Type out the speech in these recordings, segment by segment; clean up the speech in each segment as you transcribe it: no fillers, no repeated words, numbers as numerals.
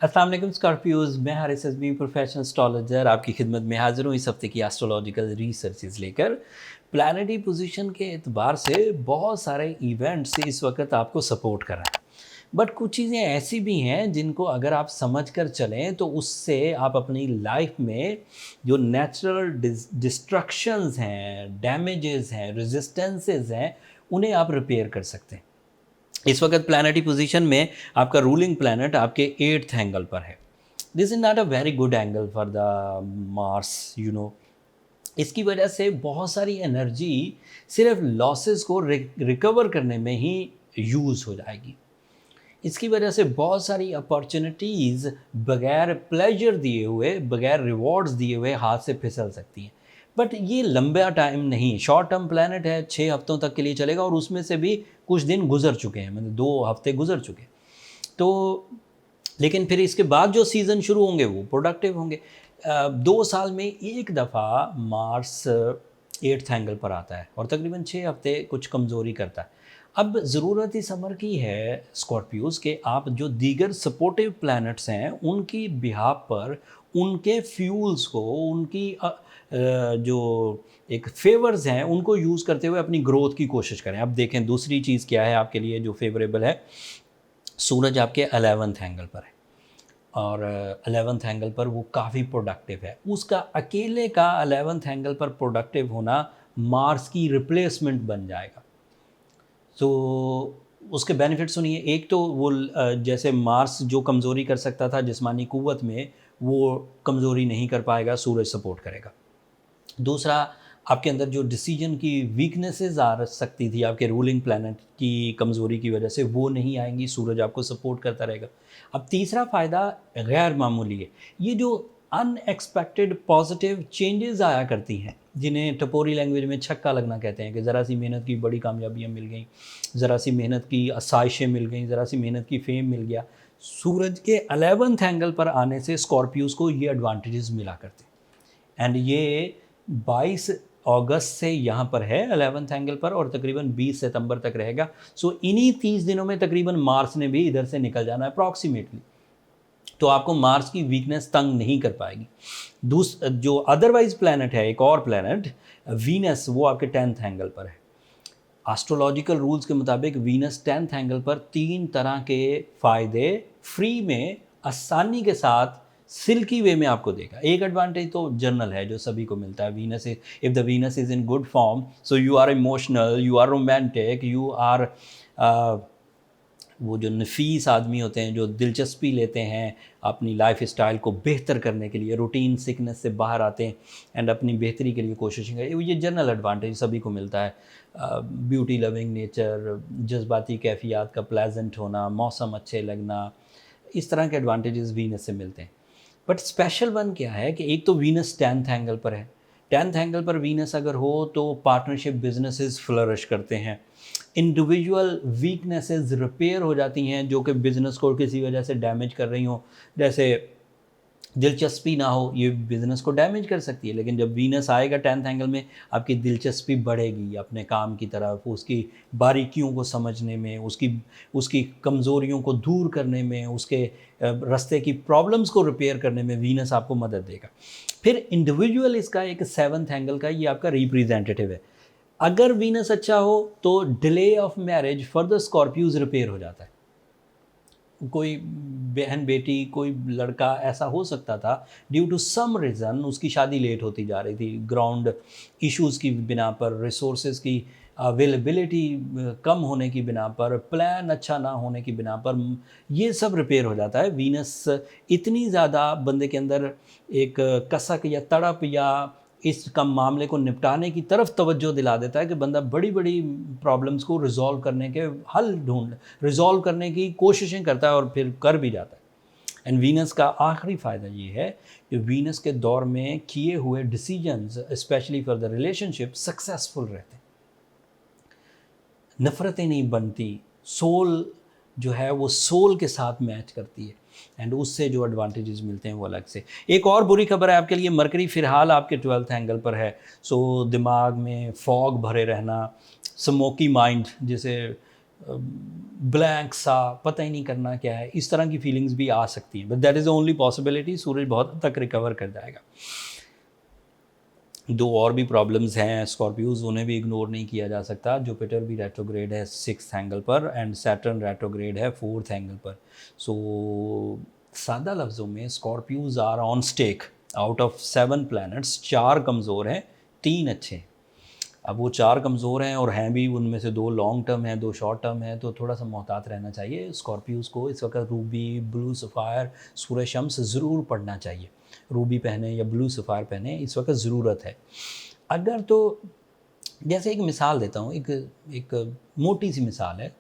अस्सलाम वालेकुम स्कॉर्पियोज, मैं हारिस अज़मी प्रोफेशनल एस्ट्रोलॉजर आपकी खिदमत में हाजिर हूँ इस हफ्ते की एस्ट्रोलॉजिकल रिसर्चेज लेकर। प्लानिटरी पोजीशन के एतबार से बहुत सारे इवेंट्स इस वक्त आपको सपोर्ट कर रहे हैं, बट कुछ चीज़ें ऐसी भी हैं जिनको अगर आप समझ कर चलें तो उससे आप अपनी लाइफ में जो नेचुरल डिस्ट्रक्शंस हैं, डैमेजेस हैं, रेजिस्टेंसेस हैं, उन्हें आप रिपेयर कर सकते हैं। इस वक्त प्लानिटरी पोजीशन में आपका रूलिंग प्लैनेट आपके 8th एंगल पर है। This is not a very good angle for the Mars, इसकी वजह से बहुत सारी एनर्जी सिर्फ लॉसेस को रिकवर करने में ही यूज़ हो जाएगी। इसकी वजह से बहुत सारी अपॉर्चुनिटीज़ बगैर प्लेजर दिए हुए, बगैर रिवॉर्ड्स दिए हुए हाथ से फिसल सकती हैं। बट ये लंबा टाइम नहीं, शॉर्ट टर्म प्लानट है, 6 हफ्तों तक के लिए चलेगा और उसमें से भी कुछ दिन गुजर चुके हैं, मतलब 2 हफ्ते गुजर चुके हैं। तो लेकिन फिर इसके बाद जो सीज़न शुरू होंगे वो प्रोडक्टिव होंगे। 2 साल में एक दफ़ा मार्स 8th एंगल पर आता है और तकरीबन 6 हफ्ते कुछ कमज़ोरी करता है। अब ज़रूरत इस अमर की है स्कॉर्पियोज़ के आप जो दीगर सपोर्टिव प्लैनेट्स हैं उनकी बिहाफ पर उनके फ्यूल्स को, उनकी जो एक फेवर्स हैं उनको यूज़ करते हुए अपनी ग्रोथ की कोशिश करें। अब देखें दूसरी चीज़ क्या है आपके लिए जो फेवरेबल है। सूरज आपके 11th एंगल पर है और 11th एंगल पर वो काफ़ी प्रोडक्टिव है। उसका अकेले का 11th एंगल पर प्रोडक्टिव होना मार्स की रिप्लेसमेंट बन जाएगा। तो उसके बेनिफिट सुनिए। एक तो वो जैसे मार्स जो कमज़ोरी कर सकता था जिस्मानी क़ुव्वत में, वो कमज़ोरी नहीं कर पाएगा, सूरज सपोर्ट करेगा। दूसरा, आपके अंदर जो डिसीजन की वीकनेसेस आ सकती थी आपके रूलिंग प्लैनेट की कमज़ोरी की वजह से, वो नहीं आएंगी, सूरज आपको सपोर्ट करता रहेगा। अब तीसरा फ़ायदा गैर मामूली है। ये जो अनएक्सपेक्टेड पॉजिटिव चेंजेस आया करती हैं, जिन्हें टपोरी लैंग्वेज में छक्का लगना कहते हैं, कि ज़रा सी मेहनत की बड़ी कामयाबियाँ मिल गई, ज़रा सी मेहनत की आसाइशें मिल गई, ज़रा सी मेहनत की फेम मिल गया। सूरज के 11th एंगल पर आने से स्कॉर्पियोज़ को ये एडवांटेजेस मिला करते हैं। एंड ये 22 अगस्त से यहाँ पर है 11th एंगल पर और तकरीबन 20 सितंबर तक रहेगा। सो इन्हीं 30 दिनों में तकरीबन मार्स ने भी इधर से निकल जाना है अप्रॉक्सीमेटली। तो आपको मार्स की वीकनेस तंग नहीं कर पाएगी। जो अदरवाइज प्लैनेट है, एक और प्लैनेट वीनस, वो आपके 10th एंगल पर है। एस्ट्रोलॉजिकल रूल्स के मुताबिक वीनस 10th एंगल पर 3 तरह के फ़ायदे फ्री में आसानी के साथ सिल्की वे में आपको देगा। एक एडवांटेज तो जनरल है जो सभी को मिलता है। Venus if the Venus is in good form, so you are emotional, you are romantic, you are वो जो नफीस आदमी होते हैं जो दिलचस्पी लेते हैं अपनी लाइफ स्टाइल को बेहतर करने के लिए, रूटीन सिकनेस से बाहर आते हैं एंड अपनी बेहतरी के लिए कोशिश करें। ये जनरल एडवांटेज सभी को मिलता है। ब्यूटी लविंग नेचर, जज्बाती कैफियत का प्लेजेंट होना, मौसम अच्छे लगना, इस तरह के एडवांटेजेस वीनस से मिलते हैं। बट स्पेशल वन क्या है कि एक तो वीनस 10th एंगल पर है। 10th एंगल पर वीनस अगर हो तो पार्टनरशिप बिजनेसेस फ्लरिश करते हैं, इंडिविजुअल वीकनेसेस रिपेयर हो जाती हैं जो कि बिज़नेस को किसी वजह से डैमेज कर रही हों। जैसे दिलचस्पी ना हो, ये बिज़नेस को डैमेज कर सकती है, लेकिन जब वीनस आएगा 10th एंगल में आपकी दिलचस्पी बढ़ेगी अपने काम की तरफ, उसकी बारीकियों को समझने में, उसकी उसकी कमज़ोरियों को दूर करने में, उसके रास्ते की प्रॉब्लम्स को रिपेयर करने में वीनस आपको मदद देगा। फिर इंडिविजुअल इसका एक 7th एंगल का ये आपका रिप्रेजेंटेटिव है। अगर वीनस अच्छा हो तो delay of marriage for the Scorpios repair हो जाता है। कोई बहन बेटी, कोई लड़का ऐसा हो सकता था ड्यू टू सम रीज़न उसकी शादी लेट होती जा रही थी, ग्राउंड इश्यूज़ की बिना पर, रिसोर्सेज की अवेलेबिलिटी कम होने की बिना पर, प्लान अच्छा ना होने की बिना पर, ये सब रिपेयर हो जाता है। वीनस इतनी ज़्यादा बंदे के अंदर एक कसक या तड़प या इस कम मामले को निपटाने की तरफ तवज्जो दिला देता है कि बंदा बड़ी बड़ी प्रॉब्लम्स को रिजॉल्व करने के हल रिजॉल्व करने की कोशिशें करता है और फिर कर भी जाता है। एंड वीनस का आखिरी फ़ायदा ये है कि वीनस के दौर में किए हुए decisions specially for the relationship successful रहते हैं, नफ़रतें नहीं बनती, सोल जो है वो सोल के साथ मैच करती है एंड उससे जो एडवांटेजेस मिलते हैं वो अलग से। एक और बुरी खबर है आपके लिए, मरकरी फ़िलहाल आपके 12th एंगल पर है। सो दिमाग में फॉग भरे रहना, स्मोकी माइंड जिसे ब्लैंक सा, पता ही नहीं करना क्या है, इस तरह की फीलिंग्स भी आ सकती हैं, but that is the only possibility. सूरज बहुत हद तक रिकवर कर जाएगा। दो और भी प्रॉब्लम्स हैं स्कॉर्पियोज, उन्हें भी इग्नोर नहीं किया जा सकता। जुपिटर भी रेट्रोग्रेड है 6th एंगल पर एंड सैटर्न रेट्रोग्रेड है 4th एंगल पर। सो सादा लफ्ज़ों में Scorpios are on stake. Out of 7 planets 4 कमज़ोर हैं, 3 अच्छे हैं। अब वो 4 कमज़ोर हैं और हैं भी, उनमें से 2 लॉन्ग टर्म हैं, 2 शॉर्ट टर्म हैं, तो थोड़ा सा मोहतात रहना चाहिए स्कॉर्पियोज़ को। इस वक्त रूबी, ब्लू सफ़ायर, सूरज शम्स ज़रूर पढ़ना चाहिए। रूबी पहने या ब्लू सफ़ायर पहने, इस वक्त ज़रूरत है। अगर तो जैसे एक मिसाल देता हूँ, एक मोटी सी मिसाल है।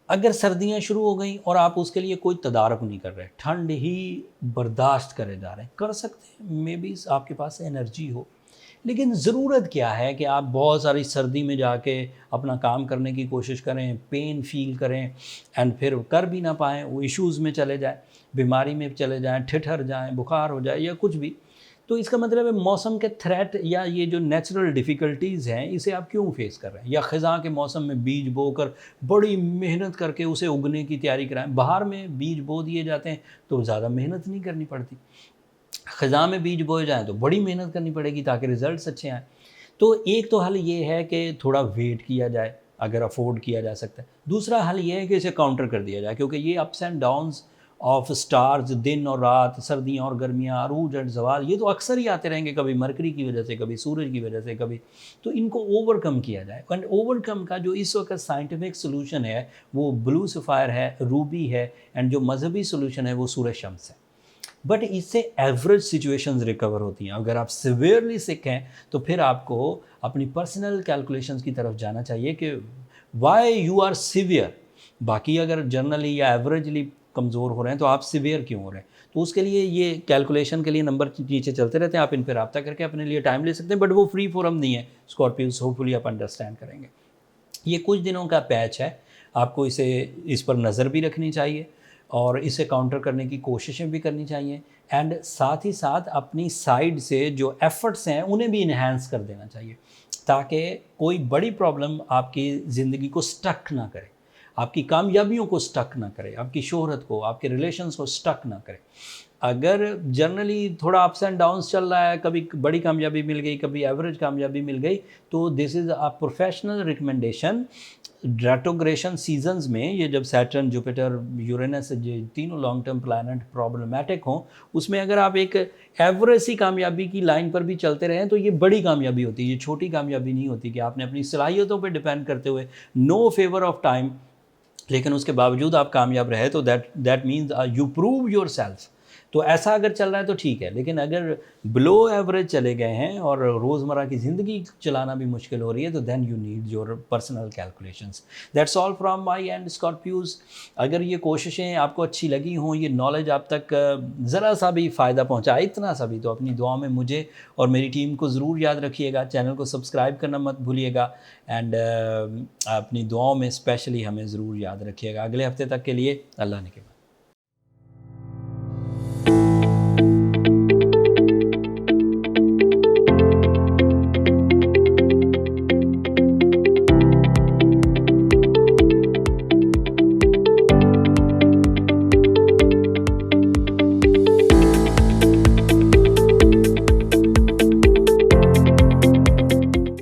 अगर सर्दियाँ शुरू हो गई और आप उसके लिए कोई तदारक नहीं कर रहे, ठंड ही बर्दाश्त करे जा रहे हैं, कर सकते हैं, मे बी आपके पास एनर्जी हो, लेकिन ज़रूरत क्या है कि आप बहुत सारी सर्दी में जाके अपना काम करने की कोशिश करें, पेन फील करें एंड फिर कर भी ना पाएँ, वो इश्यूज़ में चले जाएँ, बीमारी में चले जाएँ, ठिठर जाएँ, बुखार हो जाए या कुछ भी। तो इसका मतलब है मौसम के थ्रेट या ये जो नेचुरल डिफ़िकल्टीज़ हैं, इसे आप क्यों फेस कर रहे हैं? या ख़ज़ां के मौसम में बीज बोकर बड़ी मेहनत करके उसे उगने की तैयारी कराएँ। बाहर में बीज बो दिए जाते हैं तो ज़्यादा मेहनत नहीं करनी पड़ती। ख़ज़ां में बीज बोए जाएँ तो बड़ी मेहनत करनी पड़ेगी ताकि रिज़ल्ट्स अच्छे आएँ। तो एक तो हल ये है कि थोड़ा वेट किया जाए, अगर अफ़ोर्ड किया जा सकता है। दूसरा हल ये है कि इसे काउंटर कर दिया जाए, क्योंकि ये ups and downs of stars, दिन और रात, सर्दियाँ और गर्मियाँ, अरूज एंड ज़वाल, ये तो अक्सर ही आते रहेंगे, कभी मरकरी की वजह से, कभी सूरज की वजह से, कभी। तो इनको ओवरकम किया जाए। एंड ओवरकम का जो इस वक्त साइंटिफिक सोल्यूशन है वो ब्लू सफ़ायर है, रूबी है, एंड जो मजहबी सोल्यूशन है वो सूरज शम्स है। बट इससे एवरेज सिचुएशंस रिकवर होती हैं। अगर आप सिवियरली सिक हैं तो फिर आपको अपनी पर्सनल कैलकुलेशंस की तरफ जाना चाहिए कि वाई यू आर सिवियर। बाकी अगर जनरली या एवरेजली कमज़ोर हो रहे हैं तो आप सिवियर क्यों हो रहे हैं, तो उसके लिए ये कैलकुलेशन के लिए नंबर नीचे चलते रहते हैं, आप इन पर रब्ता करके अपने लिए टाइम ले सकते हैं। बट वो फ्री फोरम नहीं है स्कॉर्पियोज, होपफुली आप अंडरस्टैंड करेंगे। ये कुछ दिनों का पैच है, आपको इस पर नज़र भी रखनी चाहिए और इसे काउंटर करने की कोशिशें भी करनी चाहिए। एंड साथ ही साथ अपनी साइड से जो एफ़र्ट्स हैं उन्हें भी इन्हेंस कर देना चाहिए, ताकि कोई बड़ी प्रॉब्लम आपकी ज़िंदगी को स्टक ना करे, आपकी कामयाबियों को स्टक ना करे, आपकी शोहरत को, आपके रिलेशंस को स्टक ना करे। अगर जनरली थोड़ा अप्स एंड डाउन्स चल रहा है, कभी बड़ी कामयाबी मिल गई, कभी एवरेज कामयाबी मिल गई, तो this is a professional recommendation. Retrogression seasons में ये जब सैटर्न, जुपिटर, यूरेनस, ये तीनों लॉन्ग टर्म प्लैनेट प्रॉब्लमैटिक हों, उसमें अगर आप एक एवरेज सी कामयाबी की लाइन पर भी चलते रहें तो ये बड़ी कामयाबी होती है, ये छोटी कामयाबी नहीं होती कि आपने अपनी सलाहियतों पर डिपेंड करते हुए नो फेवर ऑफ टाइम, लेकिन उसके बावजूद आप कामयाब रहे, तो that means you prove your self. तो ऐसा अगर चल रहा है तो ठीक है, लेकिन अगर बिलो एवरेज चले गए हैं और रोज़मर्रा की ज़िंदगी चलाना भी मुश्किल हो रही है, तो then you need your personal calculations. That's all from my end Scorpios. अगर ये कोशिशें आपको अच्छी लगी हों, ये नॉलेज आप तक ज़रा सा भी फ़ायदा पहुँचा, इतना सा भी, तो अपनी दुआ में मुझे और मेरी टीम को ज़रूर याद रखिएगा। चैनल को सब्सक्राइब करना मत भूलिएगा एंड अपनी दुआओं में स्पेशली हमें ज़रूर याद रखिएगा। अगले हफ्ते तक के लिए अल्लाह ने के